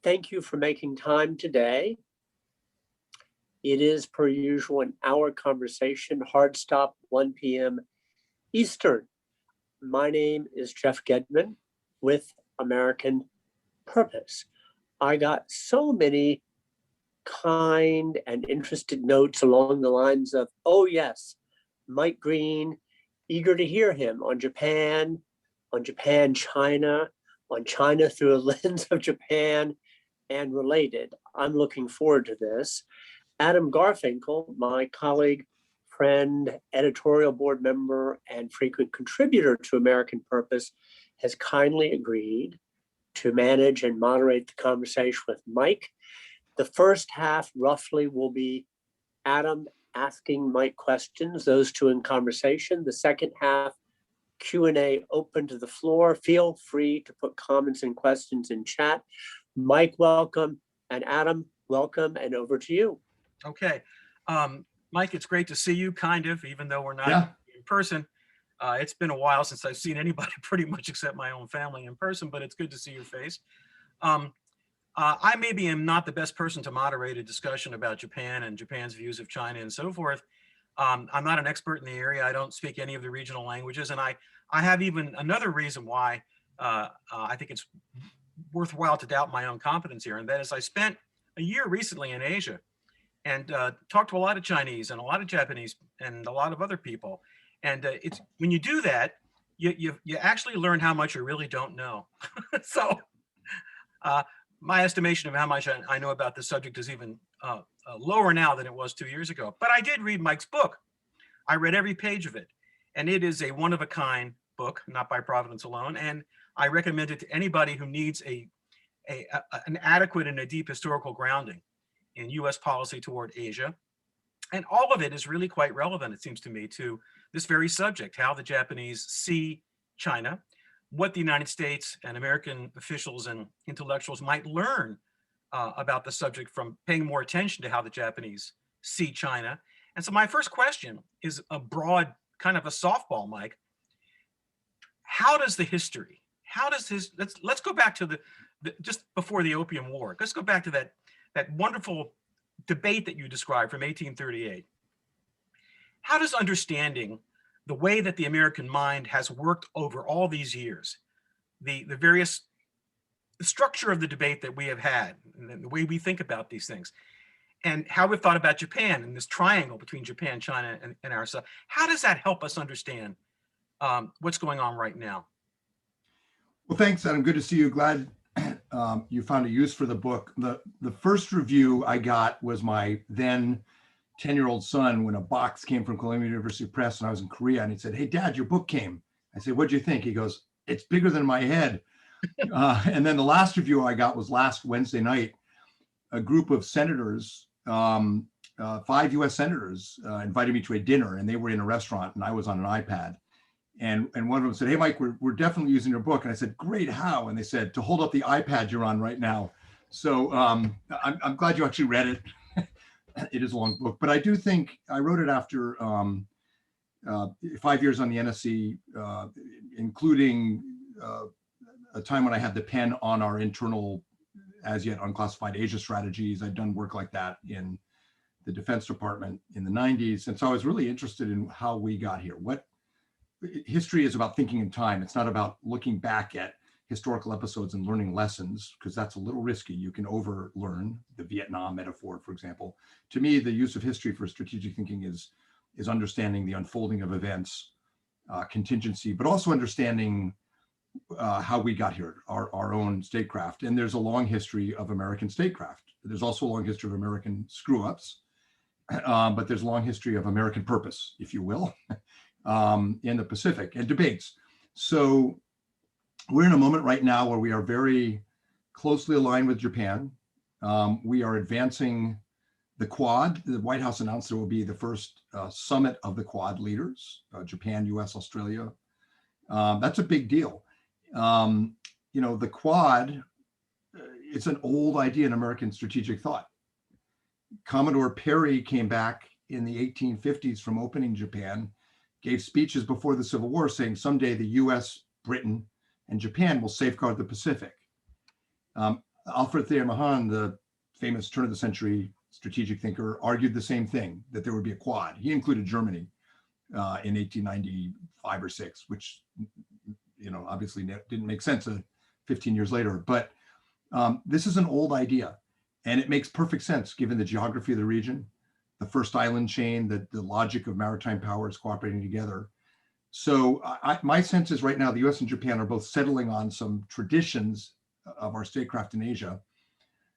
thank you for making time today. It is, per usual, an hour conversation, hard stop, 1 p.m. Eastern. My name is Jeff Gedman with American Purpose. I got so many kind and interested notes along the lines of, oh yes, Mike Green, eager to hear him on Japan, China, on China through a lens of Japan and related. I'm looking forward to this. Adam Garfinkle, my colleague, friend, editorial board member, and frequent contributor to American Purpose, has kindly agreed to manage and moderate the conversation with Mike. The first half roughly will be Adam asking Mike questions, those two in conversation. The second half, Q&A open to the floor. Feel free to put comments and questions in chat. Mike, welcome, and Adam, welcome, and over to you. Okay. Mike, it's great to see you, kind of, even though we're not in person. It's been a while since I've seen anybody pretty much except my own family in person, but it's good to see your face. I maybe am not the best person to moderate a discussion about Japan and Japan's views of China and so forth. I'm not an expert in the area. I don't speak any of the regional languages. And I have even another reason why I think it's worthwhile to doubt my own competence here. And that is I spent a year recently in Asia and talked to a lot of Chinese and a lot of Japanese and a lot of other people. And it's when you do that, you actually learn how much you really don't know. So my estimation of how much I know about this subject is even lower now than it was 2 years ago. But I did read Mike's book. I read every page of it. And it is a one-of-a-kind book, not by Providence alone. And I recommend it to anybody who needs an adequate and a deep historical grounding in U.S. policy toward Asia. And all of it is really quite relevant, it seems to me, to this very subject, how the Japanese see China, what the United States and American officials and intellectuals might learn about the subject from paying more attention to how the Japanese see China. And so my first question is a broad kind of a softball, Mike. How does the history, let's go back to the just before the Opium War. Let's go back to that wonderful debate that you described from 1838. How does understanding the way that the American mind has worked over all these years, the structure of the debate that we have had, and the way we think about these things, and how we've thought about Japan and this triangle between Japan, China, and ourselves, how does that help us understand what's going on right now? Well, thanks, Adam. Good to see you. Glad you found a use for the book. The first review I got was my then 10-year-old son when a box came from Columbia University Press and I was in Korea, and he said, "Hey, Dad, your book came." I said, "What'd you think?" He goes, "It's bigger than my head." And then the last review I got was last Wednesday night. A group of senators, 5 US senators, invited me to a dinner, and they were in a restaurant and I was on an iPad. And one of them said, "Hey, Mike, we're definitely using your book." And I said, "Great, how?" And they said, "To hold up the iPad you're on right now." So I'm glad you actually read it. It is a long book, but I do think I wrote it after 5 years on the NSC, including a time when I had the pen on our internal, as yet unclassified Asia strategies. I'd done work like that in the Defense Department in the 90s. And so I was really interested in how we got here. History is about thinking in time. It's not about looking back at historical episodes and learning lessons, because that's a little risky. You can overlearn the Vietnam metaphor, for example. To me, the use of history for strategic thinking is understanding the unfolding of events, contingency, but also understanding how we got here, our own statecraft. And there's a long history of American statecraft. There's also a long history of American screw-ups, but there's a long history of American purpose, if you will, in the Pacific, and debates. So we're in a moment right now where we are very closely aligned with Japan. We are advancing the Quad. The White House announced there will be the first summit of the Quad leaders, Japan, US, Australia. That's a big deal. The Quad, it's an old idea in American strategic thought. Commodore Perry came back in the 1850s from opening Japan, gave speeches before the Civil War saying someday the US, Britain, and Japan will safeguard the Pacific. Alfred Thayer Mahan, the famous turn of the century strategic thinker, argued the same thing, that there would be a quad. He included Germany in 1895 or 6, which, obviously didn't make sense 15 years later. But this is an old idea, and it makes perfect sense given the geography of the region, the first island chain, the logic of maritime powers cooperating together. So my sense is right now the US and Japan are both settling on some traditions of our statecraft in Asia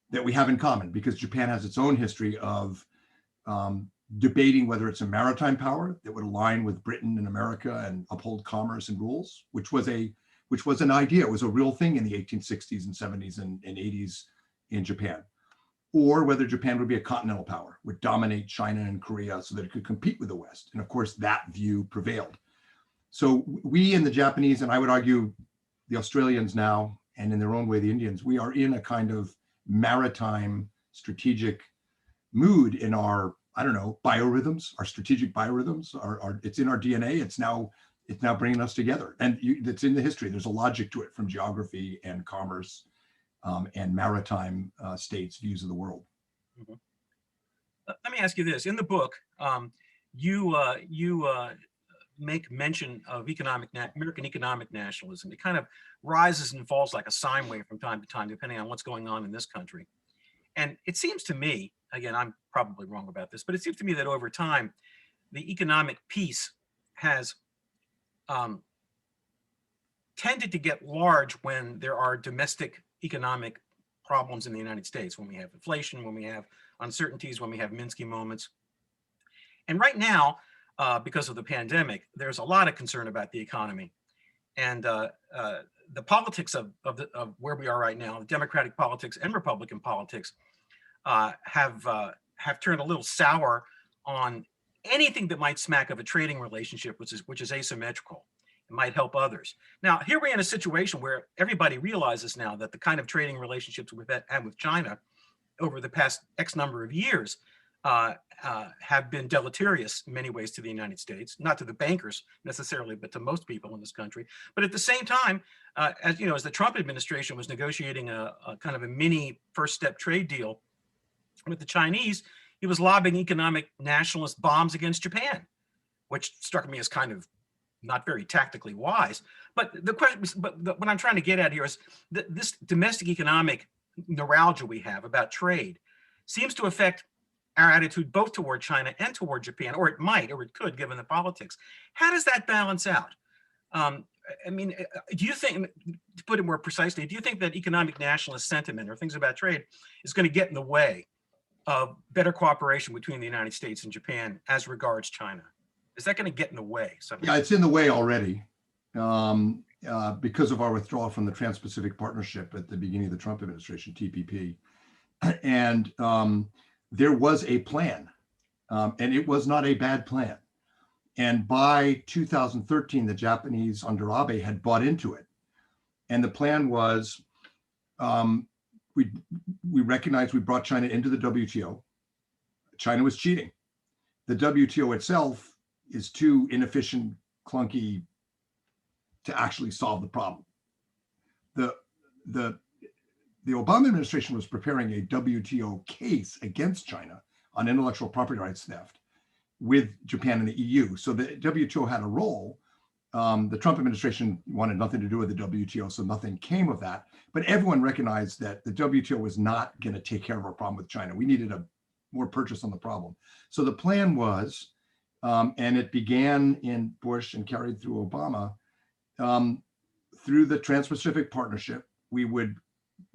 that we have in common, because Japan has its own history of debating whether it's a maritime power that would align with Britain and America and uphold commerce and rules, which was an idea. It was a real thing in the 1860s and 70s and 80s in Japan. Or whether Japan would be a continental power, would dominate China and Korea so that it could compete with the West. And of course, that view prevailed. So we and the Japanese, and I would argue the Australians now, and in their own way, the Indians, we are in a kind of maritime strategic mood in our, biorhythms, our strategic biorhythms. It's in our DNA. It's now bringing us together. And it's in the history. There's a logic to it from geography and commerce and maritime states' views of the world. Mm-hmm. Let me ask you this. In the book, you make mention of American economic nationalism. It kind of rises and falls like a sine wave from time to time, depending on what's going on in this country. And it seems to me, again, I'm probably wrong about this, but it seems to me that over time, the economic piece has tended to get large when there are domestic economic problems in the United States, when we have inflation, when we have uncertainties, when we have Minsky moments. And right now, because of the pandemic, there's a lot of concern about the economy. And the politics of where we are right now, the Democratic politics and Republican politics have turned a little sour on anything that might smack of a trading relationship, which is asymmetrical. It might help others. Now, here we're in a situation where everybody realizes now that the kind of trading relationships we've had with China over the past X number of years have been deleterious in many ways to the United States, not to the bankers necessarily, but to most people in this country. But at the same time, as the Trump administration was negotiating a kind of a mini first step trade deal with the Chinese, he was lobbing economic nationalist bombs against Japan, which struck me as kind of not very tactically wise. But what I'm trying to get at here is that this domestic economic neuralgia we have about trade seems to affect our attitude both toward China and toward Japan, or it might, or it could, given the politics. How does that balance out? Do you think, to put it more precisely, do you think that economic nationalist sentiment or things about trade is going to get in the way of better cooperation between the United States and Japan as regards China? Is that going to get in the way somehow? Yeah, it's in the way already because of our withdrawal from the Trans-Pacific Partnership at the beginning of the Trump administration, TPP. And there was a plan, and it was not a bad plan. And by 2013, the Japanese under Abe had bought into it. And the plan was, we recognized we brought China into the WTO. China was cheating. The WTO itself is too inefficient, clunky to actually solve the problem. The Obama administration was preparing a WTO case against China on intellectual property rights theft with Japan and the EU. So the WTO had a role. The Trump administration wanted nothing to do with the WTO, so nothing came of that. But everyone recognized that the WTO was not going to take care of our problem with China. We needed more purchase on the problem. So the plan was, and it began in Bush and carried through Obama, through the Trans-Pacific Partnership, we would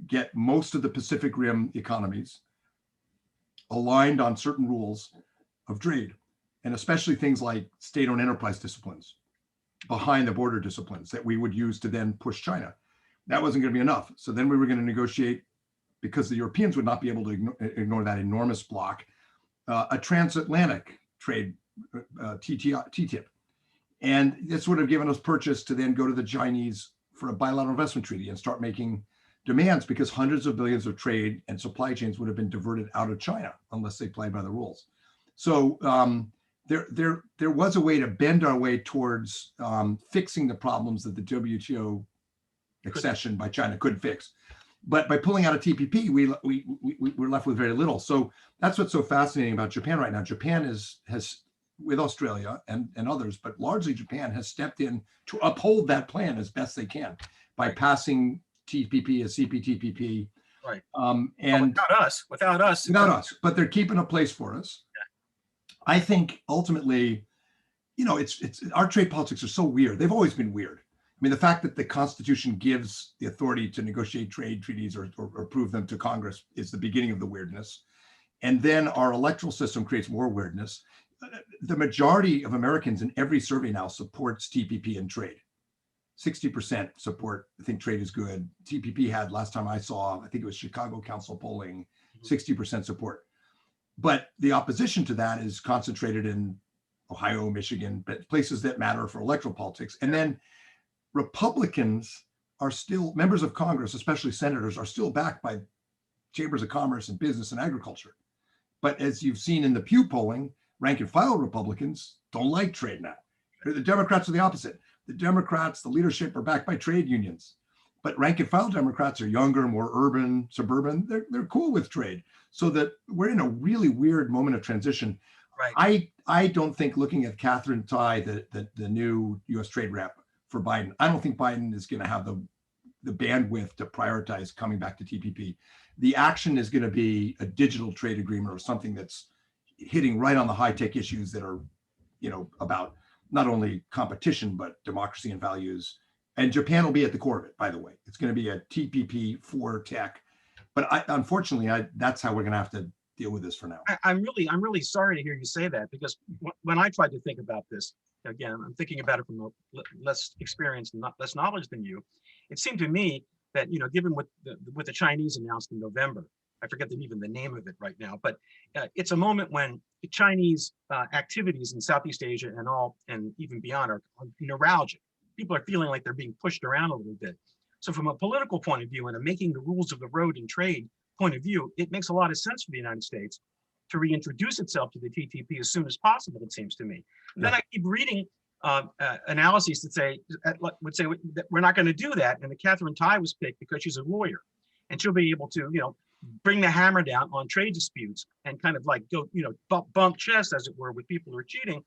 get most of the Pacific Rim economies aligned on certain rules of trade, and especially things like state-owned enterprise disciplines, behind the border disciplines that we would use to then push China. That wasn't going to be enough. So then we were going to negotiate, because the Europeans would not be able to ignore that enormous block, a transatlantic trade, TTIP. And this would have given us purchase to then go to the Chinese for a bilateral investment treaty and start making demands, because hundreds of billions of trade and supply chains would have been diverted out of China unless they played by the rules. So there was a way to bend our way towards fixing the problems that the WTO accession by China couldn't fix. But by pulling out of TPP, we're left with very little. So that's what's so fascinating about Japan right now. Japan has with Australia and others, but largely Japan has stepped in to uphold that plan as best they can by passing TPP as CPTPP. Right. And without us, but they're keeping a place for us. Yeah. I think ultimately, you know, it's our trade politics are so weird. They've always been weird. I mean, the fact that the Constitution gives the authority to negotiate trade treaties or approve them to Congress is the beginning of the weirdness. And then our electoral system creates more weirdness. The majority of Americans in every survey now supports TPP and trade. 60% support, I think trade is good. TPP had, last time I saw, I think it was Chicago Council polling, 60% support. But the opposition to that is concentrated in Ohio, Michigan, but places that matter for electoral politics. And then Republicans are still, members of Congress, especially senators, are still backed by chambers of commerce and business and agriculture. But as you've seen in the Pew polling, rank and file Republicans don't like trade now. The Democrats are the opposite. The Democrats, the leadership are backed by trade unions, but rank and file Democrats are younger, more urban, suburban. They're cool with trade. So that we're in a really weird moment of transition. Right. I don't think, looking at Catherine Tai, the new U.S. trade rep for Biden, I don't think Biden is going to have the bandwidth to prioritize coming back to TPP. The action is going to be a digital trade agreement or something that's hitting right on the high-tech issues that are, you know, about not only competition, but democracy and values. And Japan will be at the core of it, by the way. It's going to be a TPP for tech. But unfortunately, that's how we're going to have to deal with this for now. I'm really sorry to hear you say that, because when I tried to think about this, again, I'm thinking about it from less experience and less knowledge than you. It seemed to me that, you know, given what the Chinese announced in November, I forget even the name of it right now, but it's a moment when the Chinese activities in Southeast Asia and even beyond are neuralgic. People are feeling like they're being pushed around a little bit. So from a political point of view and a making the rules of the road in trade point of view, it makes a lot of sense for the United States to reintroduce itself to the TTP as soon as possible, it seems to me. Yeah. Then I keep reading analyses that would say that we're not going to do that, and that Catherine Tai was picked because she's a lawyer, and she'll be able to, you know, bring the hammer down on trade disputes and kind of like go, you know, bump chest, as it were, with people who are cheating.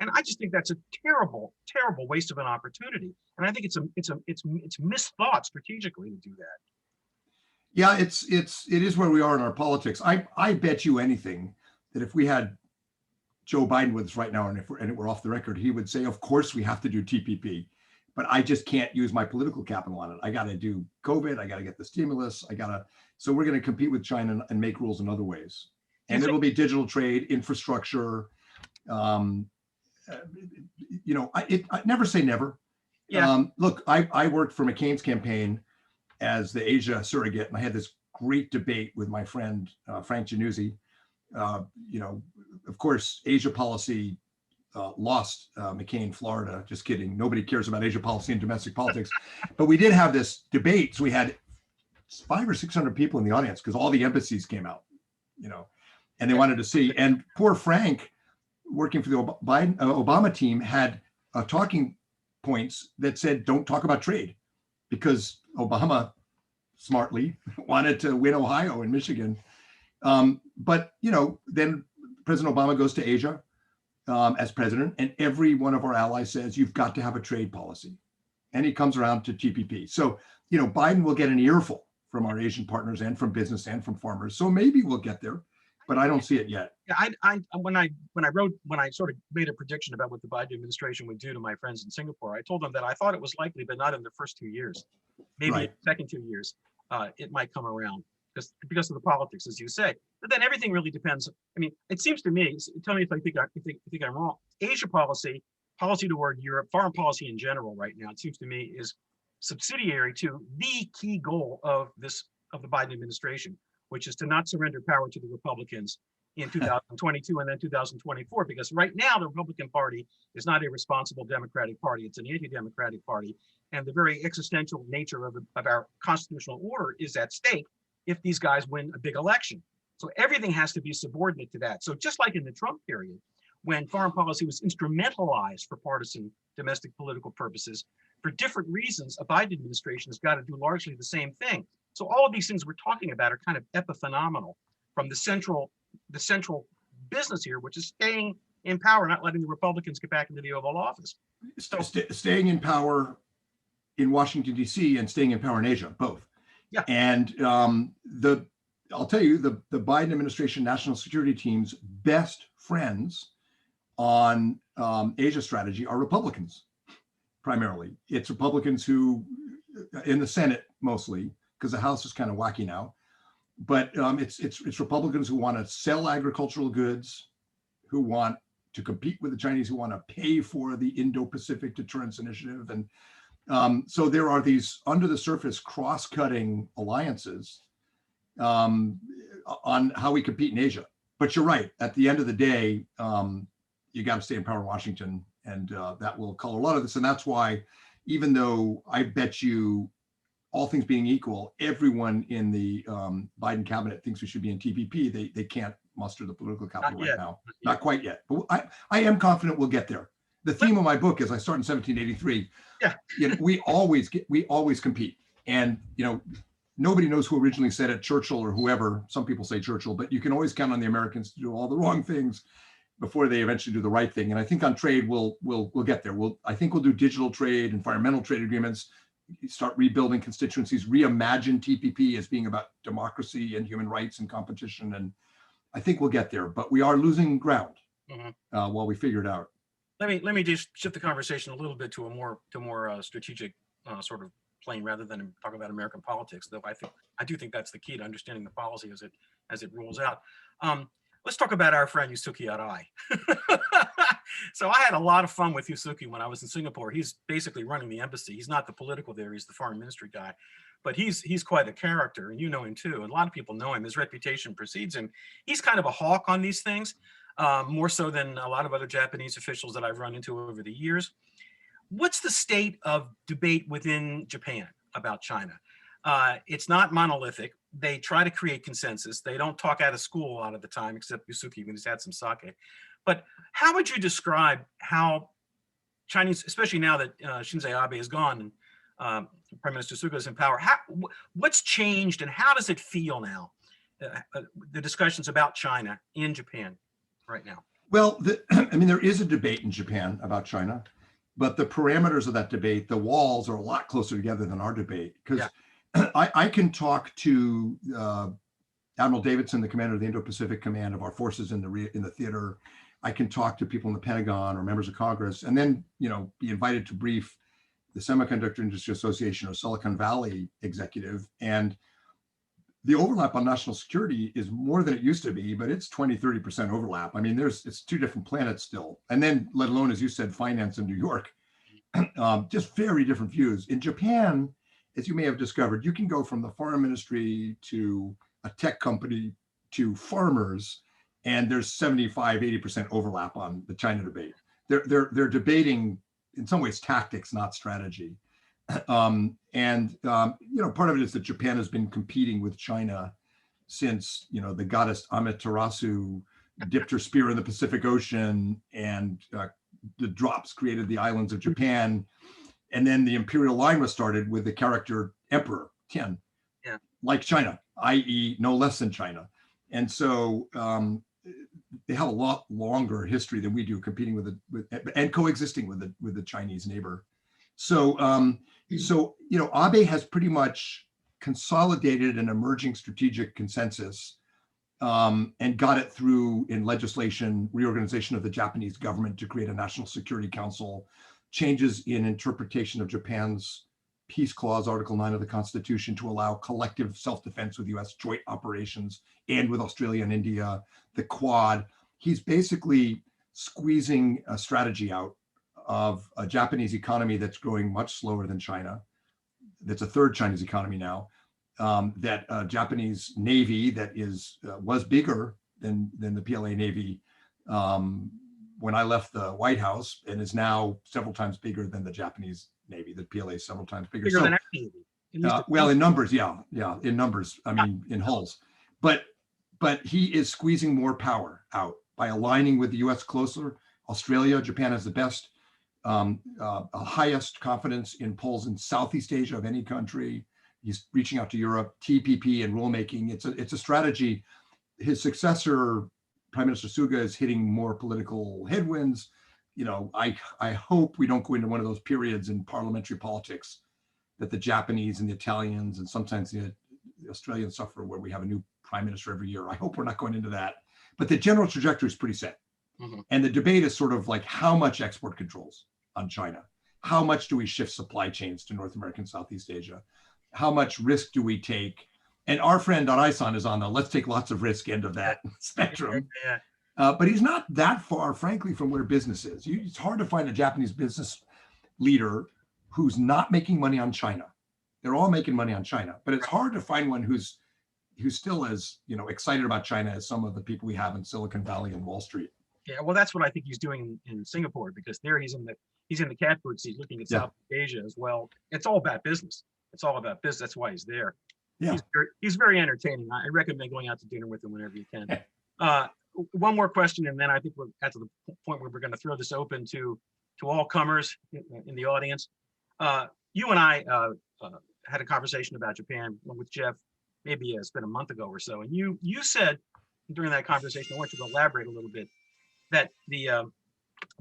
And I just think that's a terrible, terrible waste of an opportunity. And I think it's misthought strategically to do that. Yeah, it is where we are in our politics. I bet you anything that if we had Joe Biden with us right now, and it were off the record, he would say, of course we have to do TPP, but I just can't use my political capital on it. I got to do COVID. I got to get the stimulus. So we're going to compete with China and make rules in other ways. And it'll be digital trade, infrastructure. You know, I never say never. Yeah. Look, I worked for McCain's campaign as the Asia surrogate, and I had this great debate with my friend Frank Januzzi. You know, of course, Asia policy lost McCain, Florida. Just kidding. Nobody cares about Asia policy and domestic politics. But we did have this debate. So we had 500 or 600 people in the audience because all the embassies came out, you know, and they wanted to see. And poor Frank, working for the Obama team, had talking points that said, don't talk about trade, because Obama smartly wanted to win Ohio and Michigan. But, you know, then President Obama goes to Asia as president, and every one of our allies says, you've got to have a trade policy. And he comes around to TPP. So, you know, Biden will get an earful from our Asian partners and from business and from farmers. So maybe we'll get there, but I don't see it yet. Yeah, when I sort of made a prediction about what the Biden administration would do to my friends in Singapore, I told them that I thought it was likely, but not in the first 2 years, maybe right. The second 2 years, it might come around because of the politics, as you say. But then everything really depends. I mean, it seems to me, tell me if I think I'm wrong. Asia policy toward Europe, foreign policy in general right now, it seems to me, is subsidiary to the key goal of the Biden administration, which is to not surrender power to the Republicans in 2022 and then 2024, because right now the Republican Party is not a responsible Democratic Party. It's an anti-democratic party. And the very existential nature of our constitutional order is at stake if these guys win a big election. So everything has to be subordinate to that. So just like in the Trump period, when foreign policy was instrumentalized for partisan domestic political purposes, for different reasons, a Biden administration has got to do largely the same thing. So all of these things we're talking about are kind of epiphenomenal from the central business here, which is staying in power, not letting the Republicans get back into the Oval Office. So Staying in power in Washington, D.C. and staying in power in Asia, both. Yeah. And I'll tell you, the Biden administration national security team's best friends on Asia strategy are Republicans, primarily. It's Republicans who, in the Senate mostly, because the House is kind of wacky now, but it's Republicans who want to sell agricultural goods, who want to compete with the Chinese, who want to pay for the Indo-Pacific Deterrence Initiative. And so there are these under the surface cross-cutting alliances on how we compete in Asia. But you're right, at the end of the day, you got to stay in power in Washington, and that will color a lot of this. And that's why, even though I bet you, all things being equal, everyone in the Biden cabinet thinks we should be in TPP, they can't muster the political capital right now. Not quite yet. But I am confident we'll get there. The theme of my book is I start in 1783. Yeah. You know, we always compete. And nobody knows who originally said it, Churchill or whoever. Some people say Churchill, but you can always count on the Americans to do all the wrong things before they eventually do the right thing. And I think on trade, we'll get there. I think we'll do digital trade, environmental trade agreements, start rebuilding constituencies, reimagine TPP as being about democracy and human rights and competition. And I think we'll get there, but we are losing ground while we figure it out. Let me just shift the conversation a little bit to a more strategic sort of plane rather than talk about American politics. Though I do think that's the key to understanding the policy as it rolls out. Let's talk about our friend Yusuke Arai. So I had a lot of fun with Yusuke when I was in Singapore. He's basically running the embassy. He's not the political there, he's the foreign ministry guy, but he's quite a character, and you know him too. And a lot of people know him. His reputation precedes him. He's kind of a hawk on these things, more so than a lot of other Japanese officials that I've run into over the years. What's the state of debate within Japan about China? It's not monolithic. They try to create consensus. They don't talk out of school a lot of the time, except Yusuke when he's had some sake. But how would you describe how Chinese, especially now that Shinzo Abe is gone and Prime Minister Suga is in power, what's changed and how does it feel now, the discussions about China in Japan right now? Well, there is a debate in Japan about China, but the parameters of that debate, the walls are a lot closer together than our debate. Because I can talk to Admiral Davidson, the commander of the Indo-Pacific Command of our forces in the theater. I can talk to people in the Pentagon or members of Congress, and then be invited to brief the Semiconductor Industry Association or Silicon Valley executive. And the overlap on national security is more than it used to be, but it's 20-30% overlap. I mean, it's two different planets still. And then let alone, as you said, finance in New York, just very different views. In Japan, as you may have discovered, you can go from the foreign ministry to a tech company to farmers, and there's 75-80% overlap on the China debate. They're debating in some ways tactics, not strategy. Part of it is that Japan has been competing with China since the goddess Amaterasu dipped her spear in the Pacific Ocean, and the drops created the islands of Japan. And then the imperial line was started with the character Emperor Tian, like China, i.e. no less than China. And so they have a lot longer history than we do competing with and coexisting with the Chinese neighbor. So Abe has pretty much consolidated an emerging strategic consensus and got it through in legislation, reorganization of the Japanese government to create a National Security Council, changes in interpretation of Japan's Peace Clause, Article 9 of the Constitution, to allow collective self-defense with US joint operations and with Australia and India, the Quad. He's basically squeezing a strategy out of a Japanese economy that's growing much slower than China. That's a third Chinese economy now. That Japanese Navy that was bigger than the PLA Navy when I left the White House, and is now several times bigger than the Japanese Navy. The PLA is several times bigger. Bigger than our Navy. Well, in numbers, in numbers. I mean, in hulls. But he is squeezing more power out by aligning with the U.S. closer. Australia, Japan has the best, highest confidence in polls in Southeast Asia of any country. He's reaching out to Europe, TPP and rulemaking. It's a strategy. His successor, Prime Minister Suga, is hitting more political headwinds. I hope we don't go into one of those periods in parliamentary politics that the Japanese and the Italians and sometimes the Australians suffer, where we have a new prime minister every year. I hope we're not going into that. But the general trajectory is pretty set. Mm-hmm. And the debate is sort of like, how much export controls on China? How much do we shift supply chains to North America and Southeast Asia? How much risk do we take? And our friend Araisan is on the let's take lots of risk end of that spectrum. Yeah. But he's not that far, frankly, from where business is. It's hard to find a Japanese business leader who's not making money on China. They're all making money on China, but it's hard to find one who's still as excited about China as some of the people we have in Silicon Valley and Wall Street. Yeah, well, that's what I think he's doing in Singapore, because there he's in the catbird seat looking at South Asia as well. It's all about business. It's all about business. That's why he's there. Yeah, he's very entertaining. I recommend going out to dinner with him whenever you can. One more question, and then I think we're at the point where we're going to throw this open to all comers in the audience. You and I had a conversation about Japan with Jeff. Maybe it's been a month ago or so, and you said during that conversation, I want you to elaborate a little bit, that the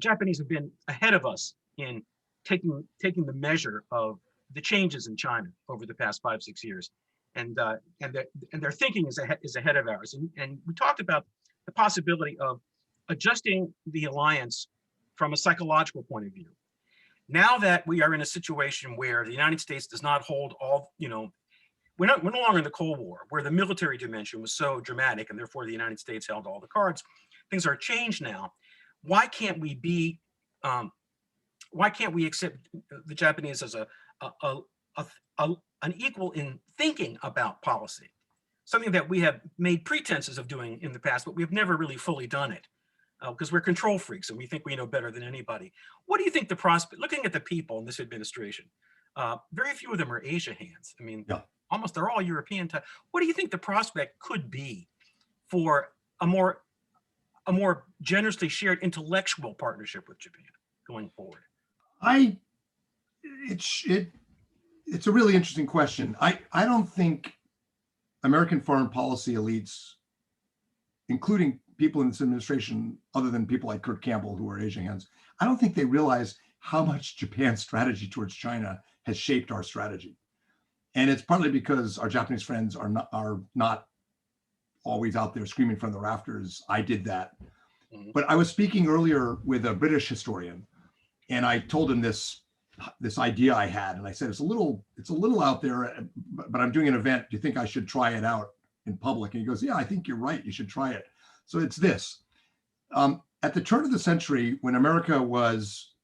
Japanese have been ahead of us in taking the measure of the changes in China over the past 5-6 years, and their thinking is ahead of ours. And we talked about the possibility of adjusting the alliance from a psychological point of view. Now that we are in a situation where the United States does not hold all, we're no longer in the Cold War, where the military dimension was so dramatic, and therefore the United States held all the cards. Things are changed now. Why can't we accept the Japanese as an equal in thinking about policy? Something that we have made pretenses of doing in the past, but we've never really fully done it, because we're control freaks and we think we know better than anybody. What do you think the prospect, looking at the people in this administration, very few of them are Asia hands. I mean, almost they're all European type. What do you think the prospect could be for a more generously shared intellectual partnership with Japan going forward? It's a really interesting question. I don't think American foreign policy elites, including people in this administration, other than people like Kurt Campbell, who are Asia hands, I don't think they realize how much Japan's strategy towards China has shaped our strategy. And it's partly because our Japanese friends are not always out there screaming from the rafters, I did that. Mm-hmm. But I was speaking earlier with a British historian, and I told him this idea I had, and I said, it's a little out there, but I'm doing an event. Do you think I should try it out in public? And he goes, yeah, I think you're right. You should try it. So it's this. At the turn of the century, when America was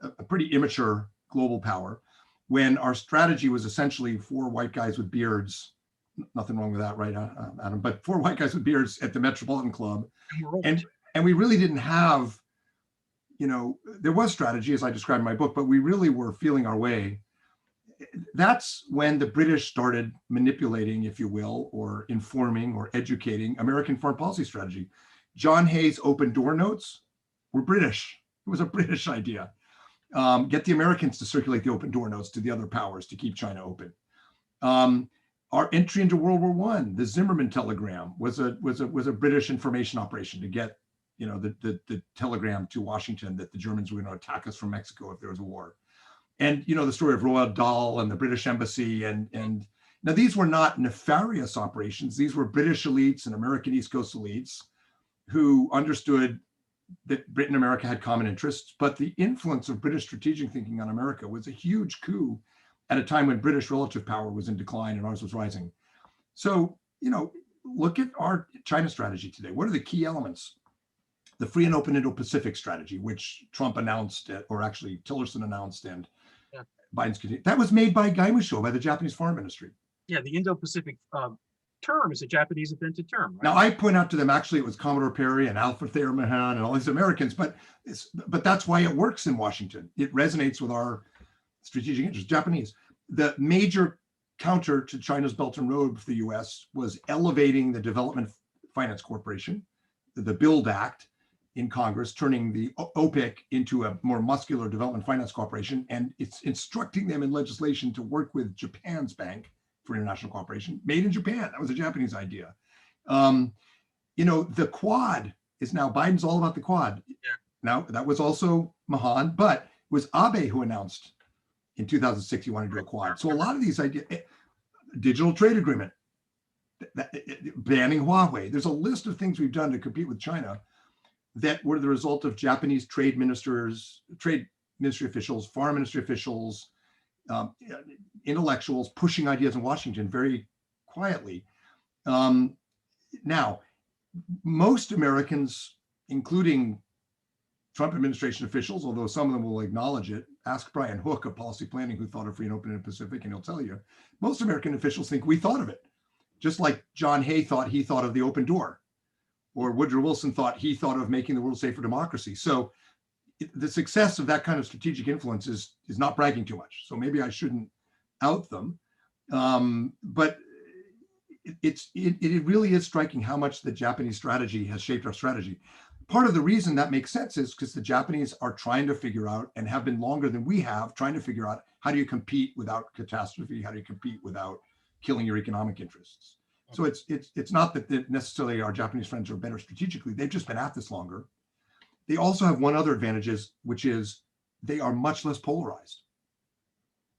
a pretty immature global power, when our strategy was essentially 4 white guys with beards, nothing wrong with that, right, Adam? But 4 white guys with beards at the Metropolitan Club, and we really didn't have, there was strategy, as I described in my book, but we really were feeling our way. That's when the British started manipulating, if you will, or informing or educating American foreign policy strategy. John Hay's open door notes were British. It was a British idea. Get the Americans to circulate the open door notes to the other powers to keep China open. Our entry into World War I, the Zimmerman telegram was a British information operation to get, the telegram to Washington that the Germans were going to attack us from Mexico if there was a war. And, the story of Roald Dahl and the British embassy. And now these were not nefarious operations. These were British elites and American East Coast elites who understood that Britain and America had common interests, but the influence of British strategic thinking on America was a huge coup at a time when British relative power was in decline and ours was rising. So, look at our China strategy today. What are the key elements? The free and open Indo-Pacific strategy, which Trump announced, or actually Tillerson announced, and Biden's continued. That was made by Gaimusho, by the Japanese Foreign Ministry. Yeah, the Indo-Pacific term is a Japanese invented term. Right? Now, I point out to them, actually, it was Commodore Perry and Alfred Thayer Mahan and all these Americans, but that's why it works in Washington. It resonates with our strategic interests, Japanese. The major counter to China's Belt and Road for the US was elevating the Development Finance Corporation, the BUILD Act in Congress, turning the OPIC into a more muscular Development Finance Corporation, and it's instructing them in legislation to work with Japan's bank, for international cooperation, made in Japan. That was a Japanese idea. The Quad is now, Biden's all about the Quad. Yeah. Now, that was also Mahan, but it was Abe who announced in 2006 he wanted to do a Quad. So a lot of these ideas, digital trade agreement, banning Huawei. There's a list of things we've done to compete with China that were the result of Japanese trade ministry officials, foreign ministry officials, intellectuals pushing ideas in Washington very quietly. Now, most Americans, including Trump administration officials, although some of them will acknowledge it, ask Brian Hook of policy planning who thought of free and open Indo-Pacific, and he'll tell you, most American officials think we thought of it. Just like John Hay thought he thought of the open door, or Woodrow Wilson thought he thought of making the world safe for democracy. So the success of that kind of strategic influence is not bragging too much. So maybe I shouldn't out them. But it really is striking how much the Japanese strategy has shaped our strategy. Part of the reason that makes sense is because the Japanese are trying to figure out, and have been longer than we have, trying to figure out how do you compete without catastrophe? How do you compete without killing your economic interests? So it's not that necessarily our Japanese friends are better strategically. They've just been at this longer. They also have one other advantage, which is they are much less polarized.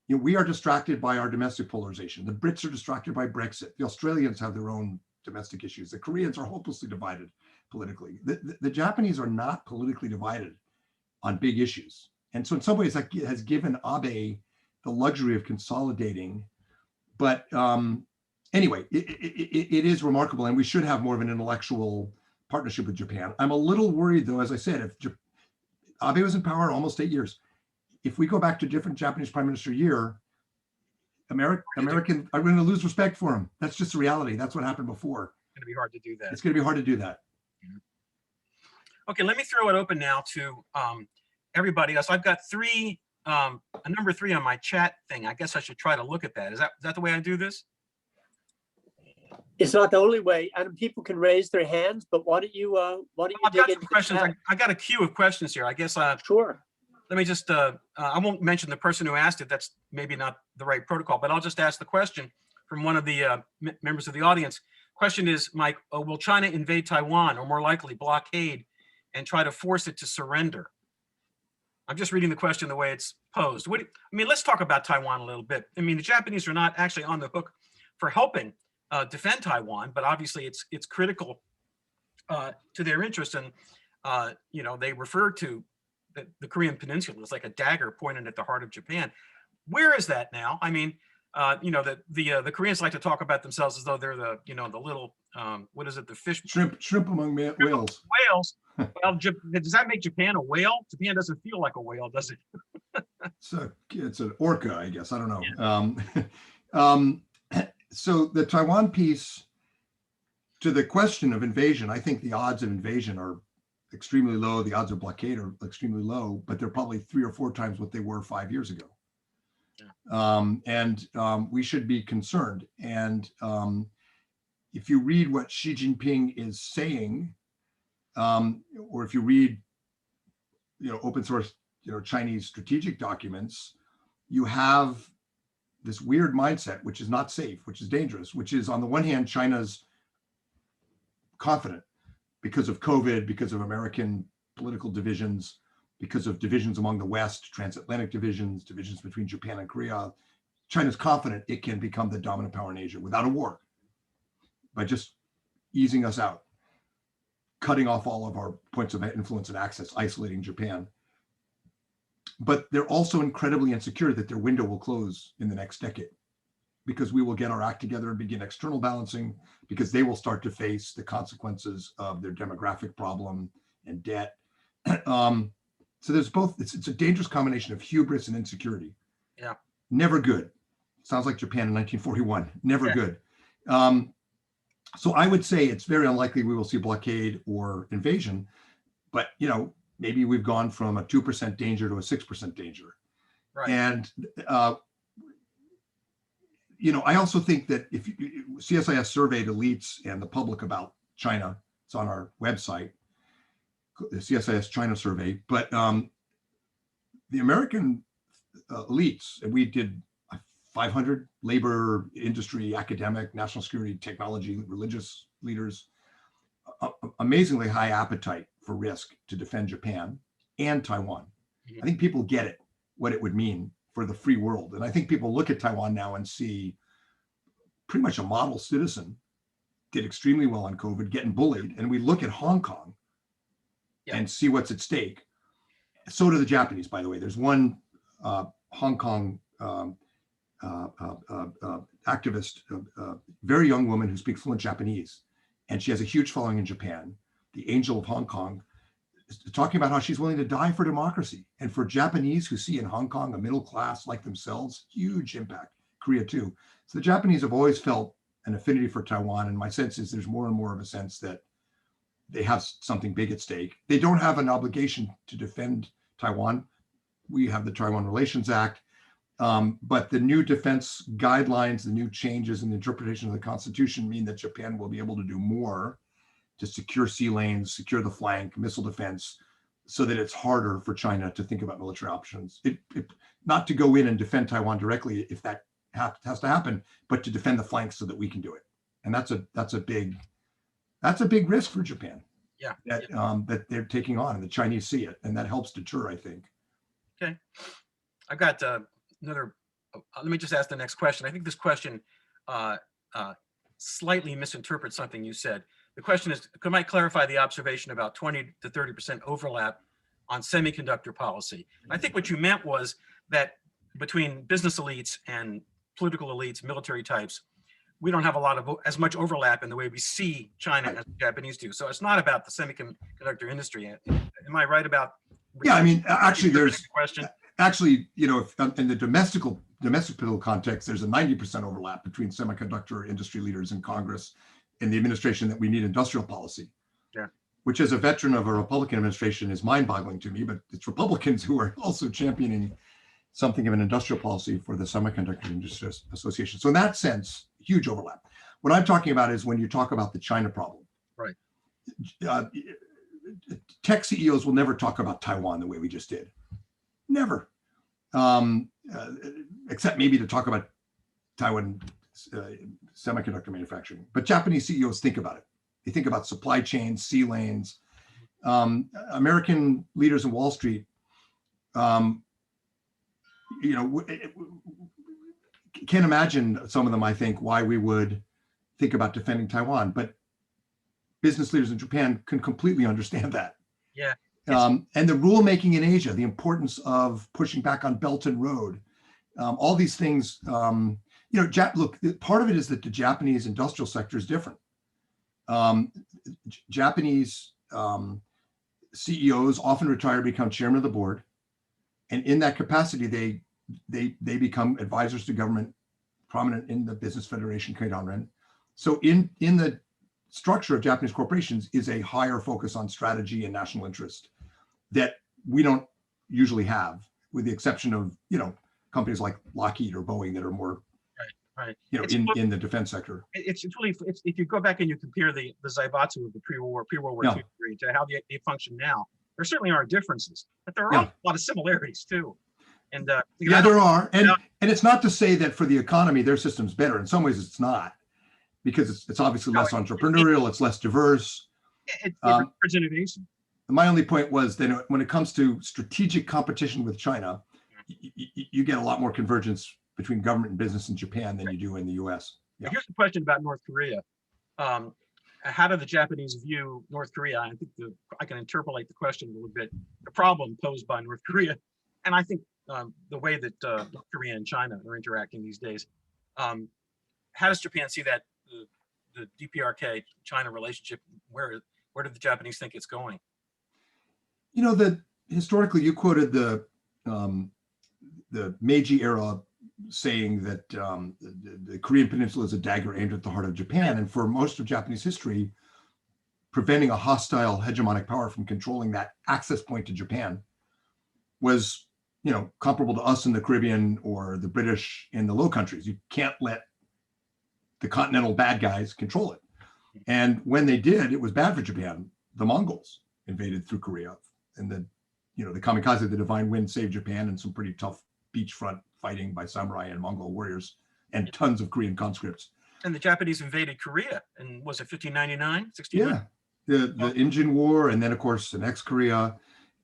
We are distracted by our domestic polarization. The Brits are distracted by Brexit. The Australians have their own domestic issues. The Koreans are hopelessly divided politically. The Japanese are not politically divided on big issues. And so in some ways that has given Abe the luxury of consolidating. But anyway, it is remarkable, and we should have more of an intellectual partnership with Japan. I'm a little worried though, as I said, if Abe was in power almost 8 years, if we go back to a different Japanese prime minister year, American are going to lose respect for him. That's just the reality. That's what happened before. It's going to be hard to do that. It's going to be hard to do that. Okay, let me throw it open now to everybody else. I've got a number 3 on my chat thing. I guess I should try to look at that. Is that the way I do this? It's not the only way. And people can raise their hands, but why don't you I've got some questions. I got a queue of questions here. I guess sure. Let me just, I won't mention the person who asked it. That's maybe not the right protocol, but I'll just ask the question from one of the members of the audience. Question is, Mike, will China invade Taiwan, or more likely blockade and try to force it to surrender? I'm just reading the question the way it's posed. Let's talk about Taiwan a little bit. The Japanese are not actually on the hook for helping defend Taiwan, but obviously it's critical to their interest. And, they refer to the Korean Peninsula as like a dagger pointed at the heart of Japan. Where is that now? The Koreans like to talk about themselves as though they're the little, what is it? The fish. Shrimp among whales. Whales. Well, does that make Japan a whale? Japan doesn't feel like a whale, does it? It's an orca, I guess. I don't know. Yeah. So the Taiwan piece, to the question of invasion, I think the odds of invasion are extremely low. The odds of blockade are extremely low, but they're probably 3 or 4 times what they were 5 years ago. Yeah. We should be concerned. And if you read what Xi Jinping is saying, or if you read, open source, Chinese strategic documents, you have this weird mindset, which is not safe, which is dangerous, which is, on the one hand, China's confident because of COVID, because of American political divisions, because of divisions among the West, transatlantic divisions between Japan and Korea. China's confident it can become the dominant power in Asia without a war, by just easing us out, cutting off all of our points of influence and access, isolating Japan. But they're also incredibly insecure that their window will close in the next decade, because we will get our act together and begin external balancing, because they will start to face the consequences of their demographic problem and debt. So there's both, it's a dangerous combination of hubris and insecurity. Yeah. Never good. Sounds like Japan in 1941, never good. So I would say it's very unlikely we will see blockade or invasion, but maybe we've gone from a 2% danger to a 6% danger. Right. And I also think that if CSIS surveyed elites and the public about China, it's on our website, the CSIS China survey, but the American elites, and we did a 500 labor, industry, academic, national security, technology, religious leaders, amazingly high appetite for risk to defend Japan and Taiwan. I think people get it, what it would mean for the free world. And I think people look at Taiwan now and see pretty much a model citizen, did extremely well on COVID, getting bullied. And we look at Hong Kong and see what's at stake. So do the Japanese, by the way. There's one Hong Kong activist, very young woman who speaks fluent Japanese, and she has a huge following in Japan, the Angel of Hong Kong, talking about how she's willing to die for democracy. And for Japanese who see in Hong Kong a middle class like themselves, huge impact. Korea too. So the Japanese have always felt an affinity for Taiwan, and my sense is there's more and more of a sense that they have something big at stake. They don't have an obligation to defend Taiwan. We have the Taiwan Relations Act, but the new defense guidelines, the new changes in the interpretation of the Constitution mean that Japan will be able to do more to secure sea lanes, secure the flank, missile defense, so that it's harder for China to think about military options. Not to go in and defend Taiwan directly if that has to happen, but to defend the flanks so that we can do it. And that's a big risk for Japan. That they're taking on, and the Chinese see it, and that helps deter, I think. Okay, I've got another. Let me just ask the next question. I think this question slightly misinterprets something you said. The question is, could I clarify the observation about 20 to 30% overlap on semiconductor policy? I think what you meant was that between business elites and political elites, military types, we don't have a lot of as much overlap in the way we see China as the Japanese do. So it's not about the semiconductor industry. Am I right about? Yeah, I mean, actually, there's question. Actually, you know, if, in the domestic political context, there's a 90% overlap between semiconductor industry leaders in Congress and the administration that we need industrial policy. Yeah. Which, as a veteran of a Republican administration, is mind-boggling to me. But it's Republicans who are also championing something of an industrial policy for the Semiconductor Industry Association. So in that sense, huge overlap. What I'm talking about is when you talk about the China problem. Right. Tech CEOs will never talk about Taiwan the way we just did. Never. Except maybe to talk about Taiwan semiconductor manufacturing. But Japanese CEOs think about it. They think about supply chains, sea lanes. American leaders in Wall Street, can't imagine, some of them, I think, why we would think about defending Taiwan. But business leaders in Japan can completely understand that. Yeah. And the rulemaking in Asia, the importance of pushing back on Belt and Road, all these things. Look, part of it is that the Japanese industrial sector is different. Japanese CEOs often retire, become chairman of the board, and in that capacity, they become advisors to government, prominent in the Business Federation, Keidanren. So in the structure of Japanese corporations is a higher focus on strategy and national interest that we don't usually have, with the exception of, companies like Lockheed or Boeing that are more, right. In the defense sector. It's if you go back and you compare the Zaibatsu of the pre-World War II period to how they function now, there certainly are differences, but there are a lot of similarities too. And there are, and it's not to say that for the economy their system's better. In some ways, it's not, because it's obviously less entrepreneurial, it's less diverse. It's innovation. My only point was that when it comes to strategic competition with China, you get a lot more convergence between government and business in Japan than you do in the US. Yeah. Here's the question about North Korea. How do the Japanese view North Korea? I think I can interpolate the question a little bit, the problem posed by North Korea. And I think the way that North Korea and China are interacting these days. How does Japan see that, the DPRK-China relationship? Where do the Japanese think it's going? Historically, you quoted the Meiji era saying that the Korean Peninsula is a dagger aimed at the heart of Japan. And for most of Japanese history, preventing a hostile hegemonic power from controlling that access point to Japan was, comparable to us in the Caribbean or the British in the Low Countries. You can't let the continental bad guys control it. And when they did, it was bad for Japan. The Mongols invaded through Korea, and the kamikaze, the divine wind, saved Japan in some pretty tough beachfront fighting by samurai and Mongol warriors and tons of Korean conscripts. And the Japanese invaded Korea, and was it 1599, 69? Yeah, the Injun War, and then of course the next Korea.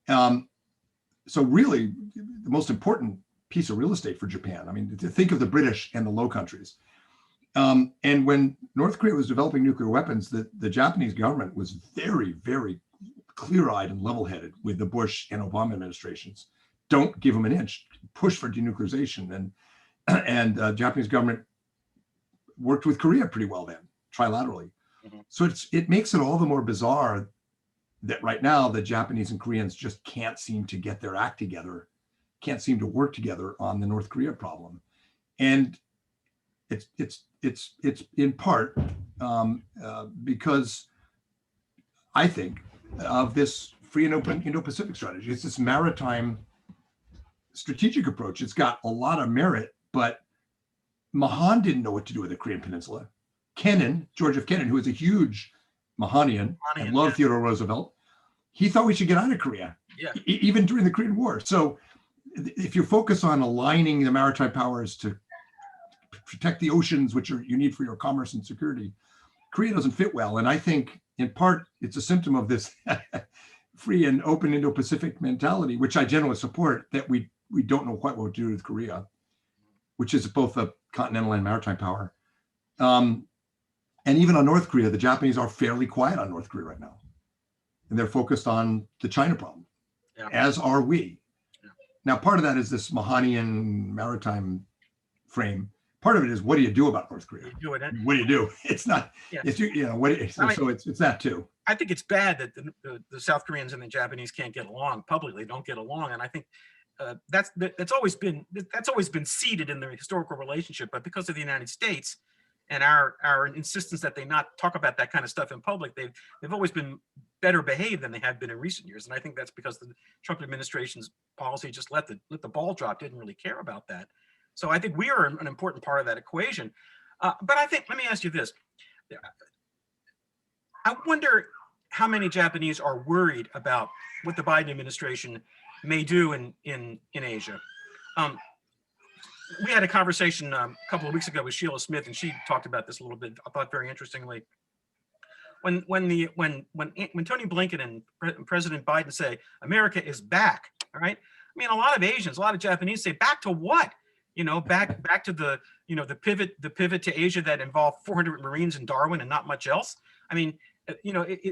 So really, the most important piece of real estate for Japan. I mean, to think of the British and the Low Countries. And when North Korea was developing nuclear weapons, the Japanese government was very, very clear-eyed and level-headed with the Bush and Obama administrations. Don't give them an inch. Push for denuclearization, and Japanese government worked with Korea pretty well then, trilaterally. Mm-hmm. So it makes it all the more bizarre that right now the Japanese and Koreans just can't seem to get their act together, can't seem to work together on the North Korea problem, and it's in part because I think of this free and open Indo-Pacific strategy. It's this maritime strategic approach. It's got a lot of merit, but Mahan didn't know what to do with the Korean Peninsula. Kennan, George F. Kennan, who is a huge Mahanian and loved Theodore Roosevelt, he thought we should get out of Korea, even during the Korean War. So if you focus on aligning the maritime powers to protect the oceans, which you need for your commerce and security, Korea doesn't fit well. And I think in part, it's a symptom of this free and open Indo-Pacific mentality, which I generally support, that we don't know quite what to do with Korea, which is both a continental and maritime power. And even on North Korea, the Japanese are fairly quiet on North Korea right now. And they're focused on the China problem, as are we. Yeah. Now, part of that is this Mahanian maritime frame. Part of it is, what do you do about North Korea? What do you do? It's not, it's, so it's that too. I think it's bad that the South Koreans and the Japanese can't get along publicly, don't get along. And I think that's always been seeded in the historical relationship, but because of the United States and our insistence that they not talk about that kind of stuff in public, they've always been better behaved than they have been in recent years. And I think that's because the Trump administration's policy just let the ball drop, didn't really care about that. So I think we are an important part of that equation. But I think, let me ask you this. I wonder how many Japanese are worried about what the Biden administration may do in Asia. We had a conversation a couple of weeks ago with Sheila Smith, and she talked about this a little bit, I thought very interestingly. When Tony Blinken and President Biden say America is back, all right? I mean, a lot of Asians, a lot of Japanese say, back to what? You know, back to the the pivot to Asia that involved 400 Marines in Darwin and not much else. I mean,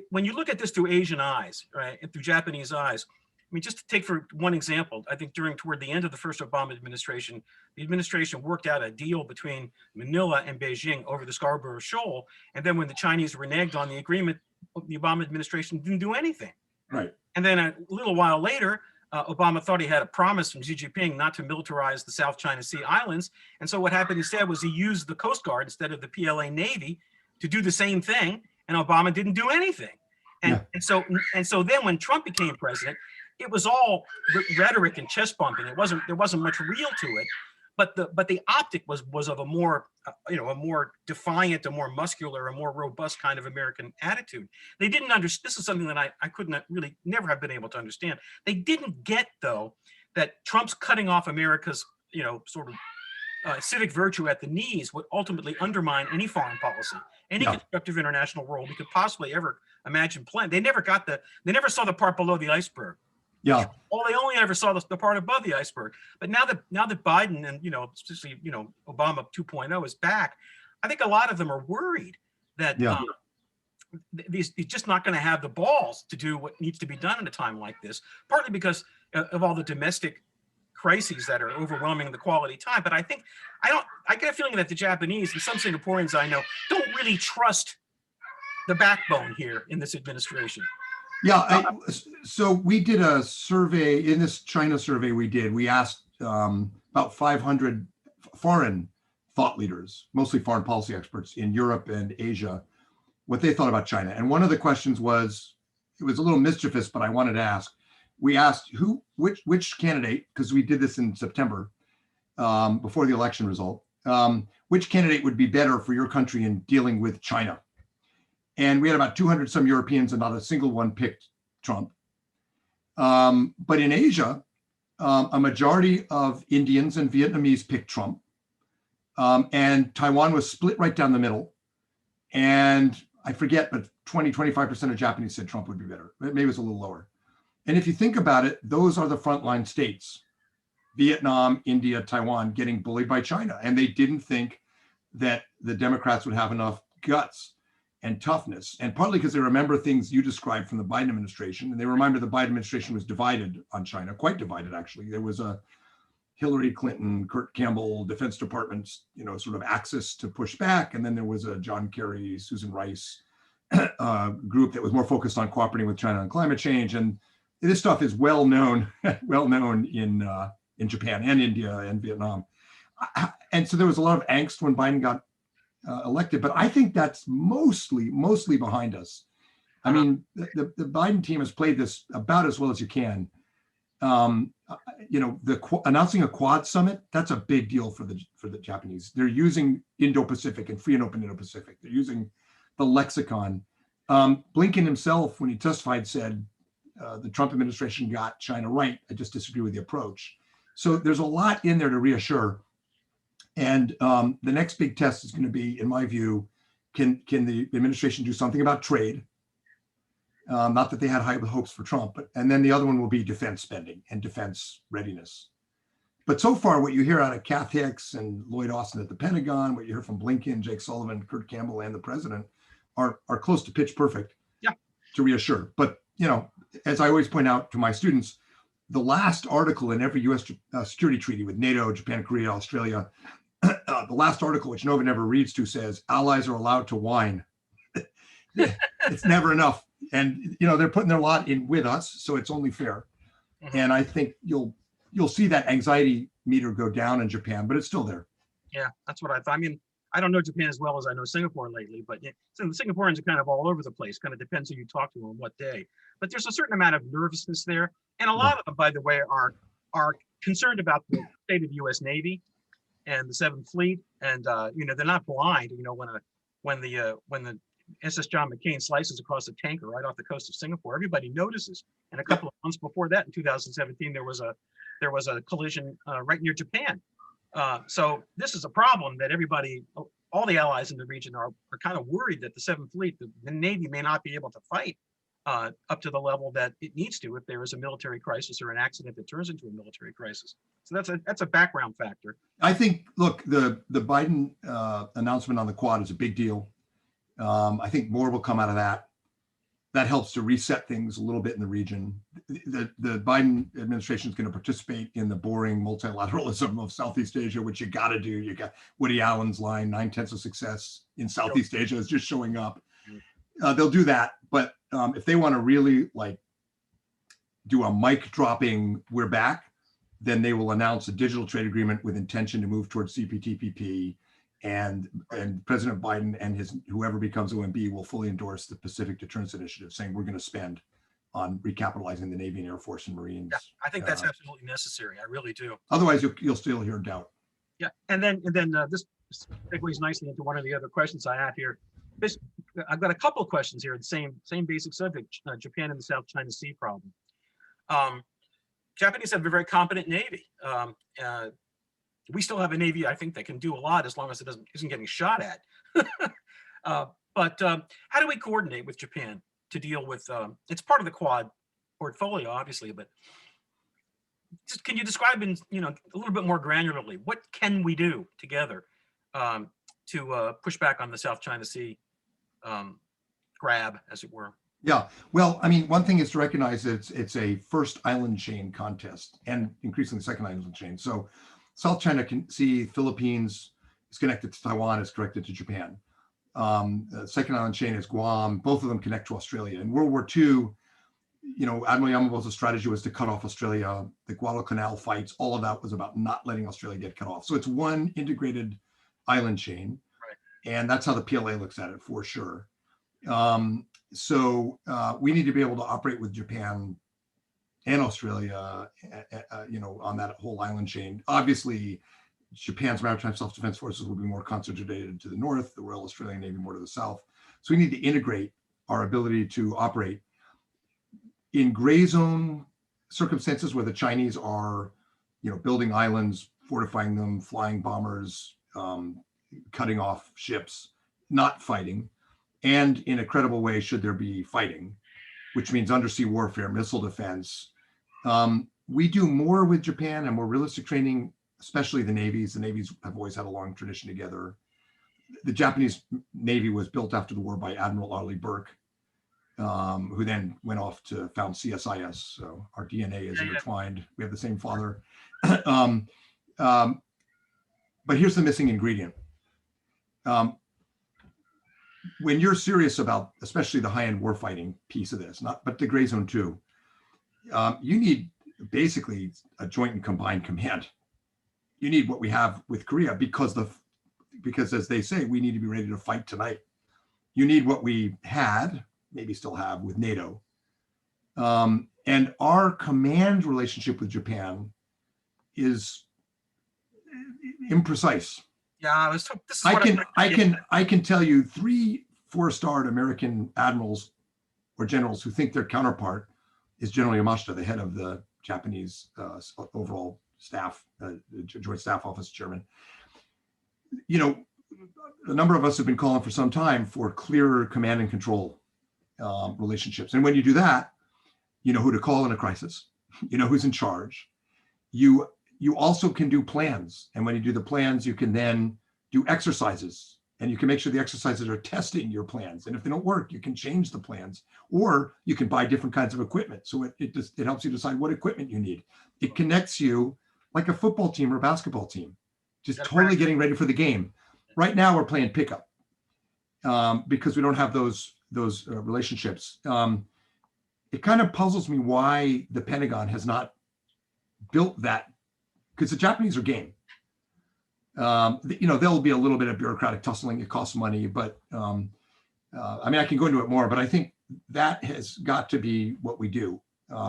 when you look at this through Asian eyes, right, and through Japanese eyes, I mean, just to take for one example, I think toward the end of the first Obama administration, the administration worked out a deal between Manila and Beijing over the Scarborough Shoal. And then when the Chinese reneged on the agreement, the Obama administration didn't do anything. Right. And then a little while later, Obama thought he had a promise from Xi Jinping not to militarize the South China Sea Islands. And so what happened instead was he used the Coast Guard instead of the PLA Navy to do the same thing. And Obama didn't do anything. And so then when Trump became president, it was all rhetoric and chest bumping. There wasn't much real to it, but the optic was of a more a more defiant, a more muscular, a more robust kind of American attitude. They didn't understand. This is something that I could not really never have been able to understand. They didn't get, though, that Trump's cutting off America's sort of civic virtue at the knees would ultimately undermine any foreign policy, any constructive international role we could possibly ever imagine playing. They never saw the part below the iceberg. Yeah. Well, they only ever saw the part above the iceberg. But now that Biden and especially Obama 2.0 is back, I think a lot of them are worried that he's just not going to have the balls to do what needs to be done at a time like this. Partly because of all the domestic crises that are overwhelming the quality time. But I get a feeling that the Japanese and some Singaporeans I know don't really trust the backbone here in this administration. Yeah, so we did a survey, in this China survey we asked about 500 foreign thought leaders, mostly foreign policy experts in Europe and Asia, what they thought about China. And one of the questions was, it was a little mischievous, but I wanted to ask, we asked which candidate, because we did this in September, before the election result, which candidate would be better for your country in dealing with China? And we had about 200 some Europeans and not a single one picked Trump. But in Asia, a majority of Indians and Vietnamese picked Trump. And Taiwan was split right down the middle. And I forget, but 25% of Japanese said Trump would be better. Maybe it was a little lower. And if you think about it, those are the frontline states: Vietnam, India, Taiwan, getting bullied by China. And they didn't think that the Democrats would have enough guts and toughness. And partly because they remember things you described from the Biden administration. And they remember the Biden administration was divided on China, quite divided, actually. There was a Hillary Clinton, Kurt Campbell, Defense Department's, sort of axis to push back. And then there was a John Kerry, Susan Rice group that was more focused on cooperating with China on climate change. And this stuff is well known in Japan and India and Vietnam. And so there was a lot of angst when Biden got elected, but I think that's mostly behind us. I mean, the Biden team has played this about as well as you can. Announcing a Quad summit, that's a big deal for the Japanese. They're using Indo-Pacific and free and open Indo-Pacific. They're using the lexicon. Blinken himself, when he testified, said the Trump administration got China right. I just disagree with the approach. So there's a lot in there to reassure. And the next big test is going to be, in my view, can the administration do something about trade? Not that they had high hopes for Trump, and then the other one will be defense spending and defense readiness. But so far, what you hear out of Kath Hicks and Lloyd Austin at the Pentagon, what you hear from Blinken, Jake Sullivan, Kurt Campbell, and the president are close to pitch perfect to reassure. But, as I always point out to my students, the last article in every U.S. security treaty with NATO, Japan, Korea, Australia, the last article, which no one ever reads to, says allies are allowed to whine. It's never enough. And, they're putting their lot in with us, so it's only fair. Mm-hmm. And I think you'll see that anxiety meter go down in Japan, but it's still there. Yeah, that's what I thought. I mean, I don't know Japan as well as I know Singapore lately, but so the Singaporeans are kind of all over the place. Kind of depends who you talk to on what day. But there's a certain amount of nervousness there. And a lot of them, by the way, are concerned about the state of the U.S. Navy and the Seventh Fleet. And, they're not blind, when the SS John McCain slices across a tanker right off the coast of Singapore, everybody notices. And a couple of months before that, in 2017, there was a collision right near Japan. So this is a problem that everybody, all the allies in the region are kind of worried that the Seventh Fleet, the Navy, may not be able to fight up to the level that it needs to if there is a military crisis or an accident that turns into a military crisis. So that's a background factor. I think, look, the Biden announcement on the Quad is a big deal. I think more will come out of that. That helps to reset things a little bit in the region. The Biden administration is going to participate in the boring multilateralism of Southeast Asia, which you got to do. You got Woody Allen's line, 9/10 of success in Southeast Asia is just showing up. They'll do that. But if they want to really do a mic dropping, we're back, then they will announce a digital trade agreement with intention to move towards CPTPP. And President Biden and whoever becomes OMB will fully endorse the Pacific Deterrence Initiative, saying we're going to spend on recapitalizing the Navy and Air Force and Marines. Yeah, I think that's absolutely necessary. I really do. Otherwise, you'll still hear doubt. Yeah, and then this segues nicely into one of the other questions I have here. I've got a couple of questions here. The same basic subject: Japan and the South China Sea problem. Japanese have a very competent Navy. We still have a Navy, I think, that can do a lot as long as it isn't getting shot at. But how do we coordinate with Japan to deal with, it's part of the Quad portfolio, obviously, but just can you describe in, a little bit more granularly, what can we do together to push back on the South China Sea grab, as it were? Yeah, well, I mean, one thing is to recognize that it's a first island chain contest and increasingly second island chain. So South China Sea, Philippines is connected to Taiwan, is connected to Japan. The second island chain is Guam. Both of them connect to Australia. In World War II, Admiral Yamamoto's strategy was to cut off Australia. The Guadalcanal fights, all of that was about not letting Australia get cut off. So it's one integrated island chain. Right. And that's how the PLA looks at it, for sure. So we need to be able to operate with Japan and Australia, on that whole island chain. Obviously, Japan's maritime self-defense forces will be more concentrated to the north, the Royal Australian Navy more to the south. So we need to integrate our ability to operate in gray zone circumstances where the Chinese are, building islands, fortifying them, flying bombers, cutting off ships, not fighting, and in a credible way, should there be fighting, which means undersea warfare, missile defense. We do more with Japan and more realistic training, especially the navies. The navies have always had a long tradition together. The Japanese Navy was built after the war by Admiral Arleigh Burke, who then went off to found CSIS. So our DNA is intertwined. We have the same father. But here's the missing ingredient. When you're serious about, especially the high-end warfighting piece of this, but the gray zone too, you need basically a joint and combined command. You need what we have with Korea because as they say, we need to be ready to fight tonight. You need what we had, maybe still have, with NATO. And our command relationship with Japan is imprecise. Yeah, I can tell you 3 4-starred American admirals or generals who think their counterpart is General Yamashita, the head of the Japanese overall staff, Joint Staff Office Chairman. A number of us have been calling for some time for clearer command and control relationships. And when you do that, you know who to call in a crisis, you know who's in charge. You also can do plans. And when you do the plans, you can then do exercises, and you can make sure the exercises are testing your plans. And if they don't work, you can change the plans, or you can buy different kinds of equipment. So it helps you decide what equipment you need. It connects you like a football team or a basketball team, just totally getting ready for the game. Right now we're playing pickup because we don't have those relationships. It kind of puzzles me why the Pentagon has not built that, because the Japanese are game. There'll be a little bit of bureaucratic tussling. It costs money, but I can go into it more, but I think that has got to be what we do.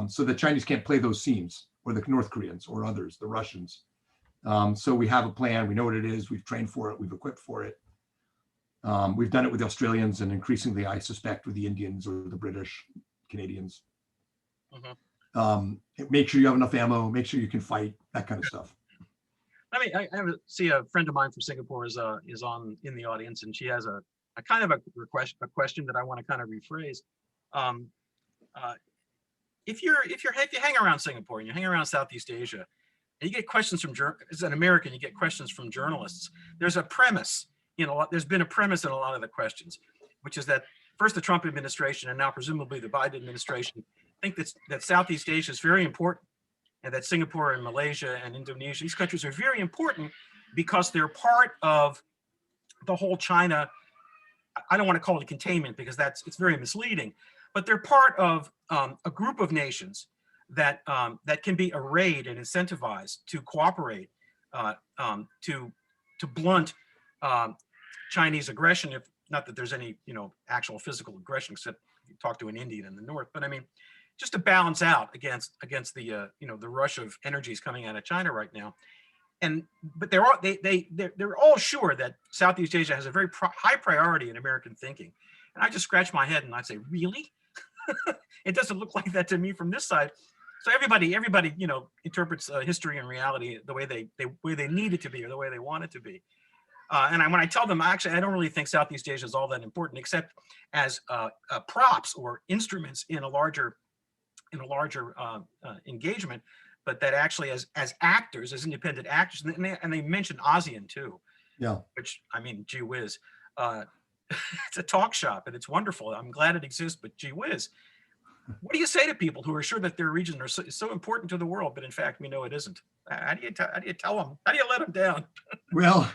So the Chinese can't play those seams, or the North Koreans or others, the Russians. So we have a plan. We know what it is. We've trained for it. We've equipped for it. We've done it with the Australians, and increasingly, I suspect, with the Indians or the British, Canadians. Make sure you have enough ammo. Make sure you can fight. That kind of stuff. I see a friend of mine from Singapore is in the audience, and she has a kind of a question that I want to kind of rephrase. If you hang around Singapore and you hang around Southeast Asia, and you get questions from as an American, you get questions from journalists. There's a premise, there's been a premise in a lot of the questions, which is that first the Trump administration and now presumably the Biden administration think that Southeast Asia is very important, and that Singapore and Malaysia and Indonesia, these countries are very important because they're part of the whole China. I don't want to call it containment because it's very misleading, but they're part of a group of nations that can be arrayed and incentivized to cooperate to blunt Chinese aggression. If not that there's any actual physical aggression, except if you talk to an Indian in the north, but just to balance out against the the rush of energies coming out of China right now. But they're all sure that Southeast Asia has a very high priority in American thinking. And I just scratch my head and I say, really? It doesn't look like that to me from this side. So everybody interprets history and reality the way they need it to be, or the way they want it to be. And when I tell them, actually, I don't really think Southeast Asia is all that important, except as props or instruments in a larger engagement, but that actually as actors, as independent actors, and they mentioned ASEAN too. Yeah. Which, gee whiz, it's a talk shop and it's wonderful. I'm glad it exists, but gee whiz, what do you say to people who are sure that their region is so important to the world, but in fact we know it isn't? How do you tell them? How do you let them down? Well,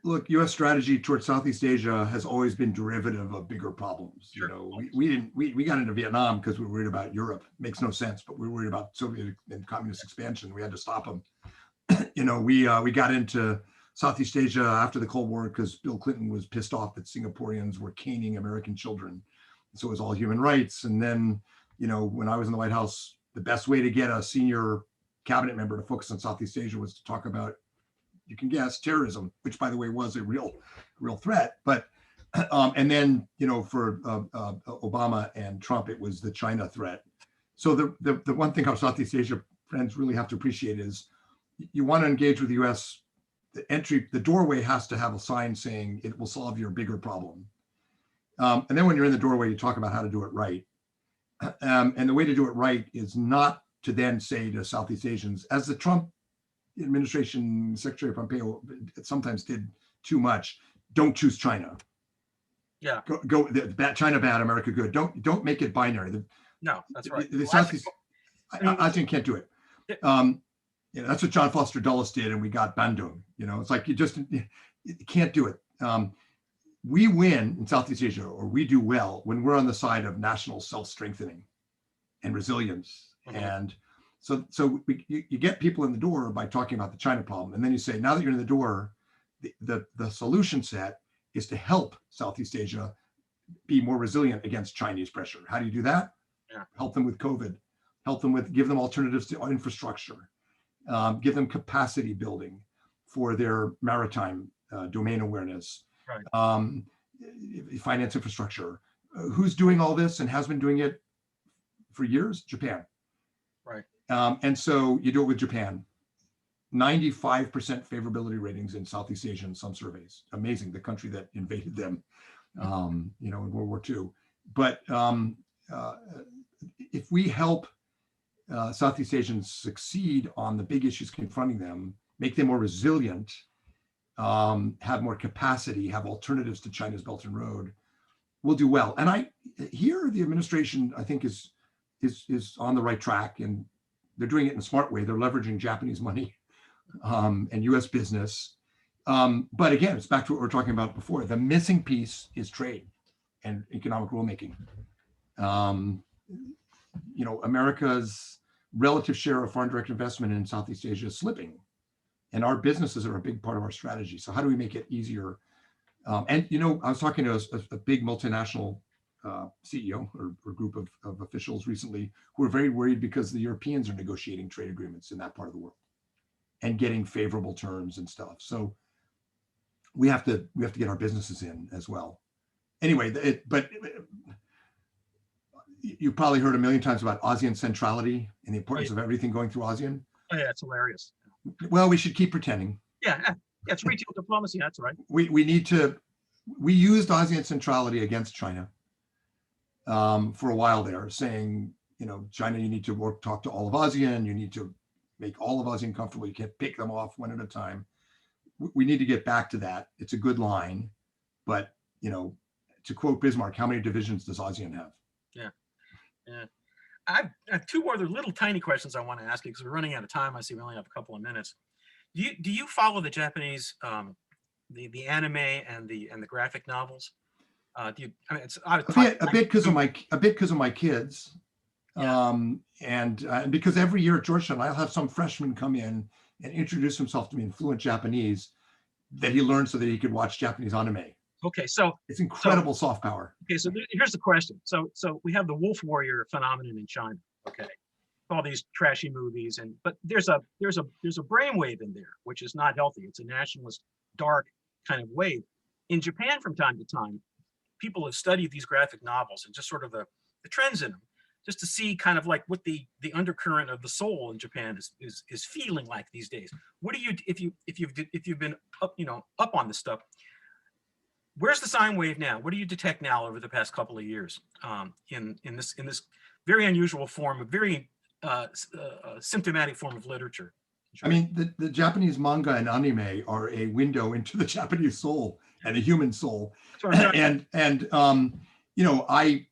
look, U.S. strategy towards Southeast Asia has always been derivative of bigger problems. Sure. We got into Vietnam because we were worried about Europe. Makes no sense, but we were worried about Soviet and communist expansion. We had to stop them. We got into Southeast Asia after the Cold War because Bill Clinton was pissed off that Singaporeans were caning American children. So it was all human rights. And then, when I was in the White House, the best way to get a senior cabinet member to focus on Southeast Asia was to talk about, you can guess, terrorism, which by the way was a real threat. But and then for Obama and Trump, it was the China threat. So the one thing our Southeast Asia friends really have to appreciate is you want to engage with the US, the doorway has to have a sign saying it will solve your bigger problem. And then when you're in the doorway, you talk about how to do it right. And the way to do it right is not to then say to Southeast Asians, as the Trump administration, Secretary Pompeo sometimes did too much, don't choose China. Yeah. Go China bad, America good. Don't make it binary. No, that's right. The Southeast ASEAN can't do it. That's what John Foster Dulles did, and we got Bandung. It's like you can't do it. We win in Southeast Asia, or we do well when we're on the side of national self-strengthening and resilience. Mm-hmm. And so you get people in the door by talking about the China problem, and then you say, now that you're in the door, the solution set is to help Southeast Asia be more resilient against Chinese pressure. How do you do that? Yeah. Help them with COVID, give them alternatives to infrastructure, give them capacity building for their maritime domain awareness, right. Finance infrastructure. Who's doing all this and has been doing it for years? Japan. Right. And so you do it with Japan. 95% favorability ratings in Southeast Asia in some surveys. Amazing, the country that invaded them, in World War II. But if we help Southeast Asians succeed on the big issues confronting them, make them more resilient, have more capacity, have alternatives to China's Belt and Road, we'll do well. And here the administration, I think, is on the right track, and they're doing it in a smart way. They're leveraging Japanese money and US business. But again, it's back to what we were talking about before. The missing piece is trade and economic rulemaking. America's relative share of foreign direct investment in Southeast Asia is slipping, and our businesses are a big part of our strategy. So how do we make it easier? I was talking to a big multinational CEO or group of officials recently who are very worried because the Europeans are negotiating trade agreements in that part of the world and getting favorable terms and stuff. So we have to get our businesses in as well. Anyway, but you probably heard a million times about ASEAN centrality and the importance of everything going through ASEAN. Oh yeah, it's hilarious. Well, we should keep pretending. Yeah, it's retail diplomacy. That's right. We used ASEAN centrality against China for a while there, saying, China, you need to talk to all of ASEAN. You need to make all of ASEAN comfortable. You can't pick them off one at a time. We need to get back to that. It's a good line, but to quote Bismarck, how many divisions does ASEAN have? Yeah. I have two other little tiny questions I want to ask you because we're running out of time. I see we only have a couple of minutes. Do you follow the Japanese, the anime and the graphic novels? It's a bit because of my kids, yeah. And because every year at Georgetown I'll have some freshman come in and introduce himself to me in fluent Japanese that he learned so that he could watch Japanese anime. Okay, so it's incredible soft power. Okay, so here's the question. So we have the wolf warrior phenomenon in China. Okay, all these trashy movies, but there's a brainwave in there which is not healthy. It's a nationalist, dark kind of wave. In Japan, from time to time, people have studied these graphic novels and just sort of the trends in them, just to see kind of like what the undercurrent of the soul in Japan is feeling like these days. What do you if you've been up on this stuff? Where's the sine wave now? What do you detect now over the past couple of years in this very unusual form, a very symptomatic form of literature? I mean, the Japanese manga and anime are a window into the Japanese soul and the human soul. And I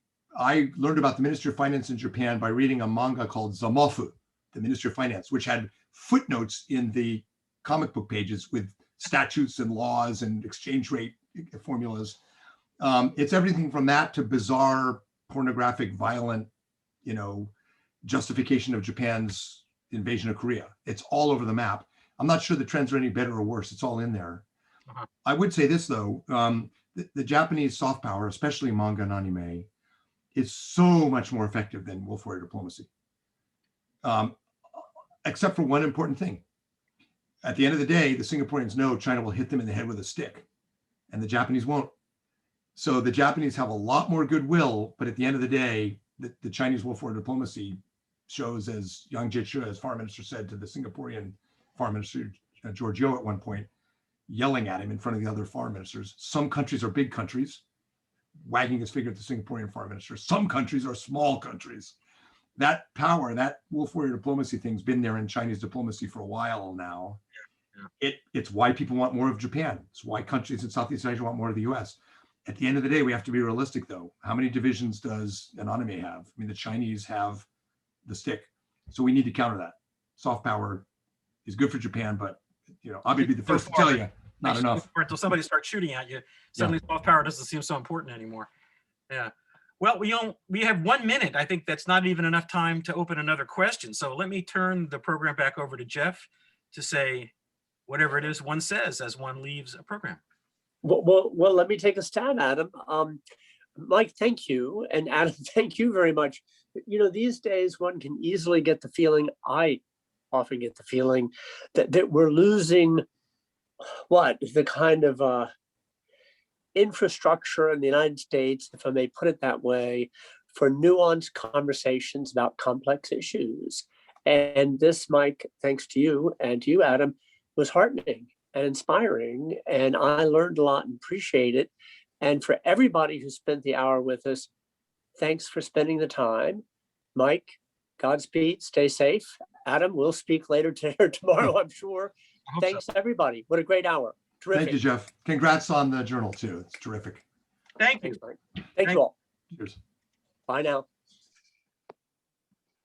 learned about the Ministry of Finance in Japan by reading a manga called Zamofu, the Ministry of Finance, which had footnotes in the comic book pages with statutes and laws and exchange rate formulas. It's everything from that to bizarre, pornographic, violent, justification of Japan's invasion of Korea. It's all over the map. I'm not sure the trends are any better or worse. It's all in there. Uh-huh. I would say this though, the Japanese soft power, especially manga and anime, is so much more effective than wolf warrior diplomacy. Except for one important thing. At the end of the day, the Singaporeans know China will hit them in the head with a stick, and the Japanese won't. So the Japanese have a lot more goodwill, but at the end of the day, the Chinese wolf warrior diplomacy shows, as Yang Jiechi, as foreign minister, said to the Singaporean foreign minister, George Yeo, at one point, yelling at him in front of the other foreign ministers. Some countries are big countries, wagging his finger at the Singaporean foreign minister. Some countries are small countries. That power, that wolf warrior diplomacy thing's been there in Chinese diplomacy for a while now. It's why people want more of Japan. It's why countries in Southeast Asia want more of the US. At the end of the day, we have to be realistic, though. How many divisions does an anime have? I mean, the Chinese have the stick. So we need to counter that. Soft power is good for Japan, but I'll be the first to tell you, not enough. Until somebody starts shooting at you, suddenly soft power doesn't seem so important anymore. Yeah. Well, we have 1 minute. I think that's not even enough time to open another question. So let me turn the program back over to Jeff to say whatever it is one says as one leaves a program. Well, let me take a stab, Adam. Mike, thank you. And Adam, thank you very much. These days one can easily get the feeling, I often get the feeling, that we're losing the kind of infrastructure in the United States, if I may put it that way, for nuanced conversations about complex issues. And this, Mike, thanks to you and to you, Adam, was heartening and inspiring. And I learned a lot and appreciate it. And for everybody who spent the hour with us, thanks for spending the time. Mike, Godspeed, stay safe. Adam, we'll speak later today or tomorrow, I'm sure. Thanks, everybody. What a great hour. Terrific. Thank you, Jeff. Congrats on the journal, too. It's terrific. Thank you. Thanks, Mike. Thank you all. Cheers. Bye now.